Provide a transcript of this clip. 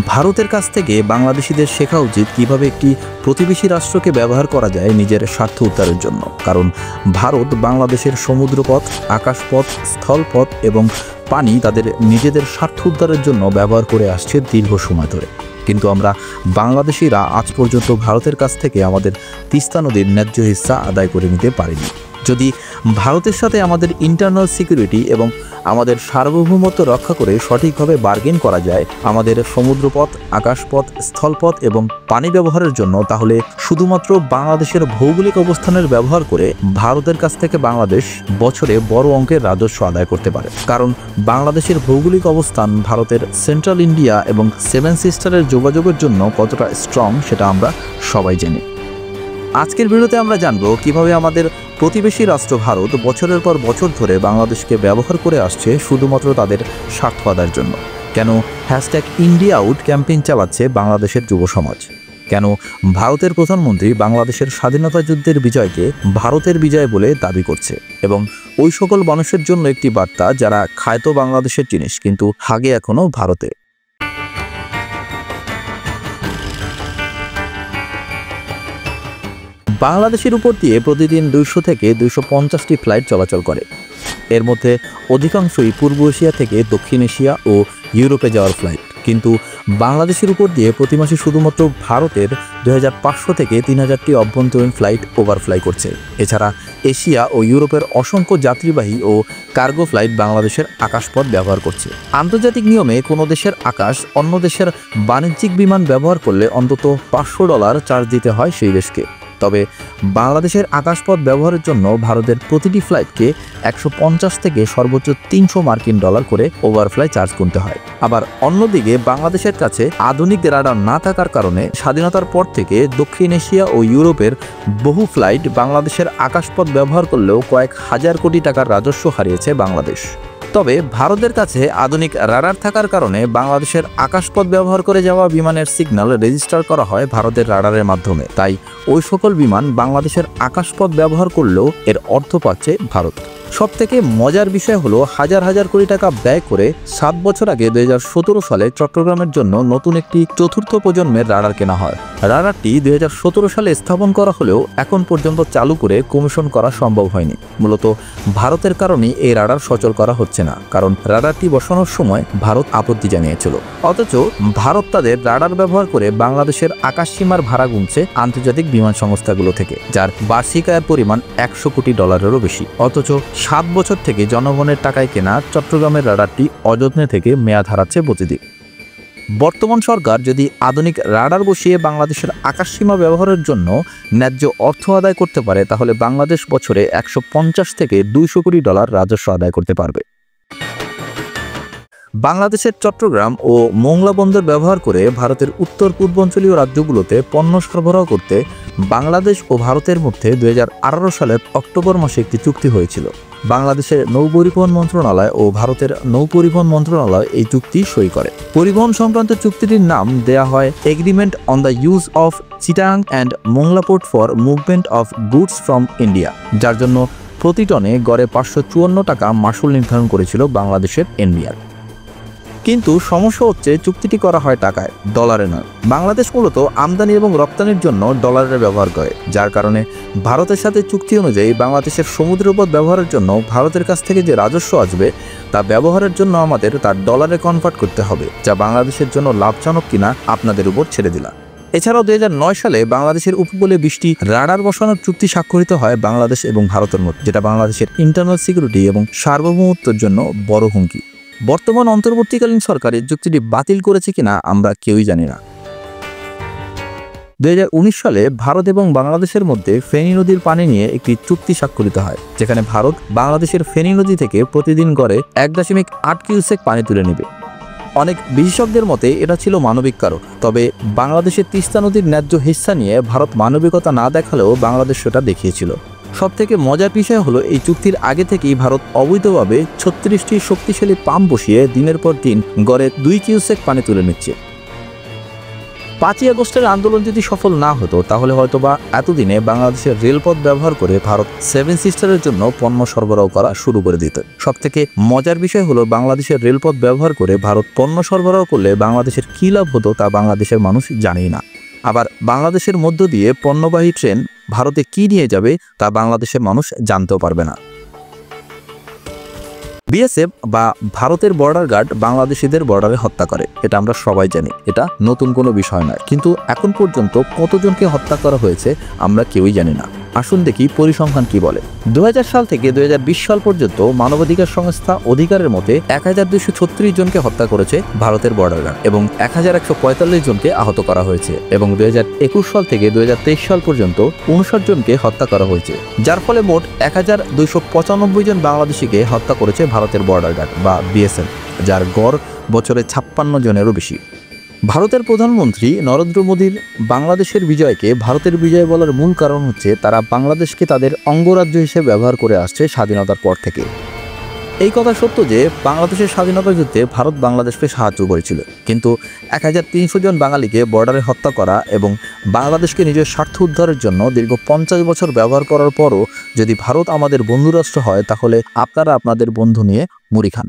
ভারতের কাছ থেকে বাংলাদেশিদের শেখা উচিত কিভাবে একটি প্রতিবেশী রাষ্ট্রকে ব্যবহার করা যায় নিজের স্বার্থ উদ্ধারের জন্য। কারণ ভারত বাংলাদেশের সমুদ্রপথ, আকাশপথ, স্থলপথ এবং পানি তাদের নিজেদের স্বার্থ উদ্ধারের জন্য ব্যবহার করে আসছে দীর্ঘ সময় ধরে। কিন্তু আমরা বাংলাদেশিরা আজ পর্যন্ত ভারতের কাছ থেকে আমাদের তিস্তা নদীর ন্যায্য হিস্সা আদায় করে নিতে পারিনি। যদি ভারতের সাথে আমাদের ইন্টারনাল সিকিউরিটি এবং আমাদের সার্বভৌমত্ব রক্ষা করে সঠিকভাবে বার্গেন করা যায় আমাদের সমুদ্রপথ, আকাশপথ, স্থলপথ এবং পানি ব্যবহারের জন্য, তাহলে শুধুমাত্র বাংলাদেশের ভৌগোলিক অবস্থানের ব্যবহার করে ভারতের কাছ থেকে বাংলাদেশ বছরে বড় অঙ্কের রাজস্ব আদায় করতে পারে। কারণ বাংলাদেশের ভৌগোলিক অবস্থান ভারতের সেন্ট্রাল ইন্ডিয়া এবং সেভেন সিস্টারের যোগাযোগের জন্য কতটা স্ট্রং সেটা আমরা সবাই জানি। আজকের ভিডিওতে আমরা জানব কিভাবে আমাদের প্রতিবেশী রাষ্ট্র ভারত বছরের পর বছর ধরে বাংলাদেশকে ব্যবহার করে আসছে শুধুমাত্র তাদের স্বার্থ আদায়ের জন্য। কেন #IndiaOut ক্যাম্পেইন চালাচ্ছে বাংলাদেশের যুব সমাজ? কেন ভারতের প্রধানমন্ত্রী বাংলাদেশের স্বাধীনতা যুদ্ধের বিজয়কে ভারতের বিজয় বলে দাবি করছে? এবং ওই সকল মানুষের জন্য একটি বার্তা যারা খায় তো বাংলাদেশের জিনিস কিন্তু হাগে এখনও ভারতে। বাংলাদেশের উপর দিয়ে প্রতিদিন 200 থেকে 250টি ফ্লাইট চলাচল করে। এর মধ্যে অধিকাংশই পূর্ব এশিয়া থেকে দক্ষিণ এশিয়া ও ইউরোপে যাওয়ার ফ্লাইট। কিন্তু বাংলাদেশের উপর দিয়ে প্রতি মাসে শুধুমাত্র ভারতের 2500 থেকে 3000টি অভ্যন্তরীণ ফ্লাইট ওভারফ্লাই করছে। এছাড়া এশিয়া ও ইউরোপের অসংখ্য যাত্রীবাহী ও কার্গো ফ্লাইট বাংলাদেশের আকাশপথ ব্যবহার করছে। আন্তর্জাতিক নিয়মে কোনো দেশের আকাশ অন্য দেশের বাণিজ্যিক বিমান ব্যবহার করলে অন্তত $500 চার্জ দিতে হয় সেই দেশকে। তবে বাংলাদেশের আকাশপথ ব্যবহারের জন্য ভারতের প্রতিটি ফ্লাইটকে 150 থেকে সর্বোচ্চ $300 করে ওভারফ্লাই চার্জ গুনতে হয়। আবার অন্যদিকে বাংলাদেশের কাছে আধুনিক রাডার না থাকার কারণে স্বাধীনতার পর থেকে দক্ষিণ এশিয়া ও ইউরোপের বহু ফ্লাইট বাংলাদেশের আকাশপথ ব্যবহার করলেও কয়েক হাজার কোটি টাকার রাজস্ব হারিয়েছে বাংলাদেশ। তবে ভারতের কাছে আধুনিক রাডার থাকার কারণে বাংলাদেশের আকাশপথ ব্যবহার করে যাওয়া বিমানের সিগন্যাল রেজিস্টার করা হয় ভারতের রাডারের মাধ্যমে। তাই ওই সকল বিমান বাংলাদেশের আকাশপথ ব্যবহার করলেও এর অর্থ পাচ্ছে ভারত। সবথেকে মজার বিষয় হলো হাজার হাজার কোটি টাকা ব্যয় করে 7 বছর আগে 2017 সালে চট্টগ্রামের জন্য নতুন একটি চতুর্থ প্রজন্মের রাডার কেনা হয়। রাডারটি 2017 সালে স্থাপন করা হলেও এখন পর্যন্ত চালু করে কমিশন করা সম্ভব হয়নি। মূলত ভারতের কারণেই এই রাডার সচল করা হচ্ছে না, কারণ রাডারটি বসানোর সময় ভারত আপত্তি জানিয়েছিল। অথচ ভারত তাদের রাডার ব্যবহার করে বাংলাদেশের আকাশসীমার ভাড়া গুনছে আন্তর্জাতিক বিমান সংস্থাগুলো থেকে, যার বার্ষিক আয়ের পরিমাণ $100 কোটিরও বেশি। অথচ 7 বছর থেকে জনগণের টাকায় কেনা চট্টগ্রামের রাডারটি অযত্নে থেকে মেয়াদ হারাচ্ছে প্রতিদিন। বর্তমান সরকার যদি আধুনিক রাডার বসিয়ে বাংলাদেশের আকাশসীমা ব্যবহারের জন্য ন্যায্য অর্থ আদায় করতে পারে, তাহলে বাংলাদেশ বছরে $150 থেকে $200 কোটি রাজস্ব আদায় করতে পারবে। বাংলাদেশের চট্টগ্রাম ও মোংলা বন্দর ব্যবহার করে ভারতের উত্তর পূর্বাঞ্চলীয় রাজ্যগুলোতে পণ্য সরবরাহ করতে বাংলাদেশ ও ভারতের মধ্যে 2018 সালের অক্টোবর মাসে একটি চুক্তি হয়েছিল। বাংলাদেশের নৌপরিবহন মন্ত্রণালয় ও ভারতের নৌপরিবহন মন্ত্রণালয় এই চুক্তি সই করে। পরিবহন সংক্রান্ত চুক্তিটির নাম দেয়া হয় agreement on the use of Chittagong and Mongla port for movement of goods from India, যার জন্য প্রতি টনে গড়ে 554 টাকা মাশুল নির্ধারণ করেছিল বাংলাদেশের এনবিআর। কিন্তু সমস্যা হচ্ছে চুক্তিটি করা হয় টাকায়, ডলারে নয়। বাংলাদেশ মূলত আমদানি এবং রপ্তানির জন্য ডলারের ব্যবহার করে, যার কারণে ভারতের সাথে চুক্তি অনুযায়ী বাংলাদেশের সমুদ্রপথ ব্যবহারের জন্য ভারতের কাছ থেকে যে রাজস্ব আসবে তা ব্যবহারের জন্য আমাদের তার ডলারে কনভার্ট করতে হবে, যা বাংলাদেশের জন্য লাভজনক কিনা আপনাদের উপর ছেড়ে দিলাম। এছাড়াও 2009 সালে বাংলাদেশের উপকূলে 20টি রাডার বসানোর চুক্তি স্বাক্ষরিত হয় বাংলাদেশ এবং ভারতের মধ্যে, যেটা বাংলাদেশের ইন্টারনাল সিকিউরিটি এবং সার্বভৌমত্বের জন্য বড় হুমকি। বর্তমান অন্তর্বর্তীকালীন সরকার এই চুক্তিটি বাতিল করেছে কিনা আমরা কেউই জানি না। 2019 সালে ভারত এবং বাংলাদেশের মধ্যে ফেনী নদীর পানি নিয়ে একটি চুক্তি স্বাক্ষরিত হয়, যেখানে ভারত বাংলাদেশের ফেনী নদী থেকে প্রতিদিন গড়ে 1.8 কিউসেক পানি তুলে নেবে। অনেক বিশেষজ্ঞদের মতে এটা ছিল মানবিক কারণ। তবে বাংলাদেশের তিস্তা নদীর ন্যায্য হিস্সা নিয়ে ভারত মানবিকতা না দেখালেও বাংলাদেশ সেটা দেখিয়েছিল। সবথেকে মজার বিষয় হলো এই চুক্তির আগে থেকেই ভারত অবৈধভাবে 36টি শক্তিশালী পাম্প বসিয়ে দিনের পর দিন গড়ে 2 কিউসেক পানি তুলে নিচ্ছে। 5ই আগস্টের আন্দোলন যদি সফল না হতো তাহলে হয়তোবা এতদিনে বাংলাদেশের রেলপথ ব্যবহার করে ভারত সেভেন সিস্টারের জন্য পণ্য সরবরাহ করা শুরু করে দিত। সবথেকে মজার বিষয় হলো বাংলাদেশের রেলপথ ব্যবহার করে ভারত পণ্য সরবরাহ করলে বাংলাদেশের কী লাভ হতো তা বাংলাদেশের মানুষ জানেই না। আবার বাংলাদেশের মধ্য দিয়ে পণ্যবাহী ট্রেন ভারতে কি নিয়ে যাবে তা বাংলাদেশের মানুষ জানতেও পারবে না। বিএসএফ বা ভারতের বর্ডার গার্ড বাংলাদেশিদের বর্ডারে হত্যা করে, এটা আমরা সবাই জানি, এটা নতুন কোনো বিষয় নয়। কিন্তু এখন পর্যন্ত কতজনকে হত্যা করা হয়েছে আমরা কেউই জানি না। আসুন দেখি পরিসংখ্যান কি বলে। 2000 সাল থেকে 2020 সাল পর্যন্ত মানবাধিকার সংস্থা অধিকারের মতে 1236 জনকে হত্যা করেছে ভারতের বর্ডার গার্ড এবং 1145 জনকে আহত করা হয়েছে এবং 2021 সাল থেকে 2023 সাল পর্যন্ত 59 জনকে হত্যা করা হয়েছে, যার ফলে মোট 1295 জন বাংলাদেশিকে হত্যা করেছে ভারতের বর্ডার গার্ড বা বিএসএফ, যার গড় বছরে 56 জনেরও বেশি। ভারতের প্রধানমন্ত্রী নরেন্দ্র মোদীর বাংলাদেশের বিজয়কে ভারতের বিজয় বলার মূল কারণ হচ্ছে তারা বাংলাদেশকে তাদের অঙ্গরাজ্য হিসেবে ব্যবহার করে আসছে স্বাধীনতার পর থেকে। এই কথা সত্য যে বাংলাদেশের স্বাধীনতা যুদ্ধে ভারত বাংলাদেশকে সাহায্য করেছিল, কিন্তু 1300 জন বাঙালিকে বর্ডারে হত্যা করা এবং বাংলাদেশকে নিজের স্বার্থ উদ্ধারের জন্য দীর্ঘ 50 বছর ব্যবহার করার পরও যদি ভারত আমাদের বন্ধুরাষ্ট্র হয় তাহলে আপনারা আপনাদের বন্ধু নিয়ে মুড়ি খান।